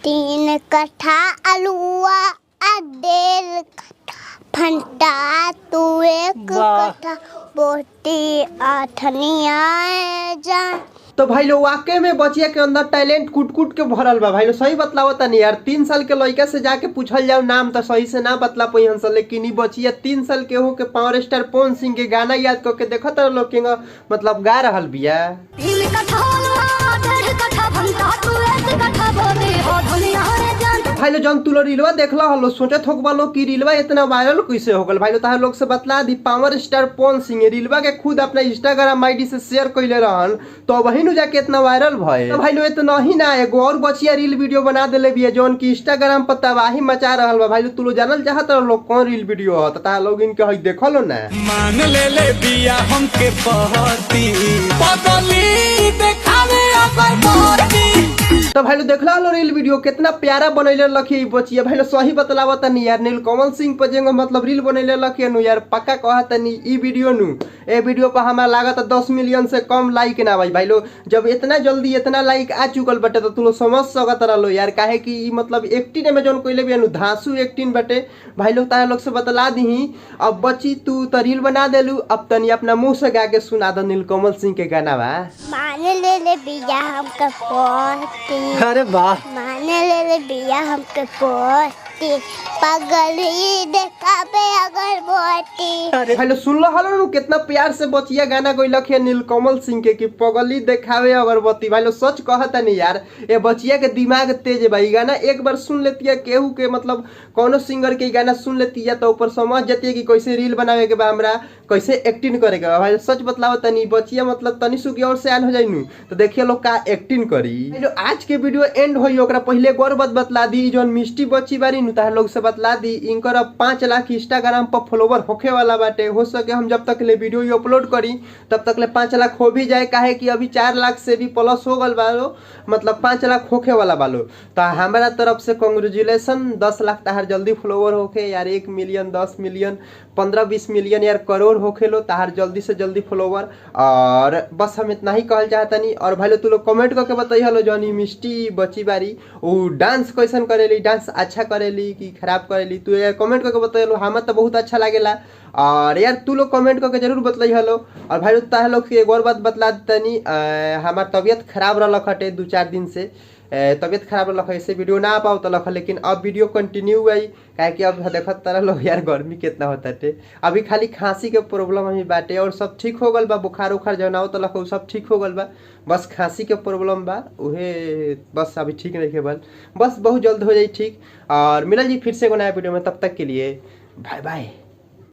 3 कट्ठा आलूआ आ 1.5 कट्ठा भंटा तू 1 कट्ठा बोटी अठनिया जान। तो भाई लोग वाकई में बचिया के अंदर टैलेंट कूट कूट के भरल बा भाई लोग। सही बतलावता नहीं यार, 3 साल के लड़का से जाके पूछल जाओ नाम तो सही से ना बतला पाई हंस, लेकिन बचिया 3 साल के हो के पावर स्टार पवन सिंह के गाना याद करके देखो तो लोग के मतलब गा रहल बिया। भाई लोग जन तू लोग रीलवा देखला हलो सोचत होक वालो कि रीलवा इतना वायरल कैसे हो गल। भाई लोग तार लोग से बतला दी, पावर स्टार पवन सिंह रीलवा के खुद अपना इंस्टाग्राम आईडी से शेयर कइले रहन तो वही नु जाके इतना वायरल भए। तो भाई लोग इतना ही ना एगो और बचिया रील वीडियो बना देले बिया जोन की इंस्टाग्राम पर तबाही मचा रहल बा। भाई लोग तू लोग जानल चाहत लोग कौन रील वीडियो ह ता लोग इनके हई देखलो ना। मान ले बिया हमके पहती बदली देखावे अगर मोती। तो भाई लोग देखला लो रील वीडियो कितना प्यारा बनैले लखी बचिया। भाई लोग सही बतलावत नहीं यार, नीलकमल सिंह पर जेंगो मतलब रील बनैले लखी नु यार पक्का कहत नहीं ई वीडियो नु ए वीडियो पर हमारा लागत 10 मिलियन से कम लाइक ना भाई लोग। जब इतना जल्दी इतना लाइक आ चुकल बटे तो तू लोग समझ सकत रहो यार काहे कि ई मतलब एक्टिंग में जोन कोइले बिया नु धांसू एक्टिंग बटे। भाई लोग तारे लोग से बतला दी अब बची तू तो रील बना देलू, अब तनी अपना मुंह से गा के सुना दो नीलकमल सिंह के गाना बा। माने ले बिया हमके पोती, अरे वाह। माने ले बिया हमके पोती पगली देखाबे अगर बोटी। भाई लोग सुन लो हलो नु कितना प्यार से बचिया गाना कोई लखे नीलकमल सिंह के कि पगली देखावे अगरबत्ती। भाई लोग सच कहता नहीं यार, ये बचिया के दिमाग तेज है भाई। गाना एक बार सुन लेती है केहू के मतलब कोनो सिंगर के गाना सुन लेती है तो ऊपर समझ जाती है कि कैसे रील बनावे के बा, हमरा कैसे एक्टिंग करे के बा। भाई सच बतलाओ तनी बचिया मतलब तनी सुखी और से आन हो जाई नु तो देखिए लोग का एक्टिंग करी। जो आज के वीडियो एंड होई ओकरा पहले एक और बात बतला दी, जोन मिष्टी बच्ची बारी नु तार लोग से बतला दी इनकर अब 5 लाख इंस्टाग्राम पर फॉलोवर होखे वाला बाटे। हो सके हम जब तक ले वीडियो अपलोड करी तब तक ले 5 लाख हो भी जाए, काहे कि अभी 4 लाख से भी प्लस हो गल बालो, मतलब 5 लाख होखे वाला बालो। तो हमारा तरफ से कांग्रेचुलेशन, 10 लाख तार जल्दी फॉलोवर होके यार, 1 मिलियन 10 मिलियन 15-20 मिलियन यार करोड़ होखे लो तार जल्दी से जल्दी फॉलोवर। और बस हम इतना ही कहल चाहता नहीं। और भाई लोग तू लोग कमेंट करके बताइए लो जॉनी मिष्टी बची बारी वो डांस कैसन करेली, डांस अच्छा करेली कि खराब करेली, तू यार कमेंट करके बताइए लो। हमें तो बहुत अच्छा लागेला और यार तू लोग कमेंट करके जरूर बतलाई हलो। और भाई लोग ताहे लोग एक और बात बतला देतनी, हमार तबीयत खराब रहा हटे 2-4 दिन से, तबीयत खराब रहा ऐसे वीडियो ना आ पाओ तो लख, लेकिन अब वीडियो कंटिन्यू हुई काहे कि अब देखत तरह लोग यार गर्मी कितना होता है। अभी खाली खांसी के प्रॉब्लम हमें बाटे और सब ठीक हो गल बा, बुखार उखार जौन आओ तो लख सब ठीक हो गल बा, बस खांसी के प्रॉब्लम बा उहे बस अभी ठीक नहीं बल, बस बहुत जल्द हो जाए ठीक। और मिलल जी फिर से एगो नया वीडियो में, तब तक के लिए बाय बाय।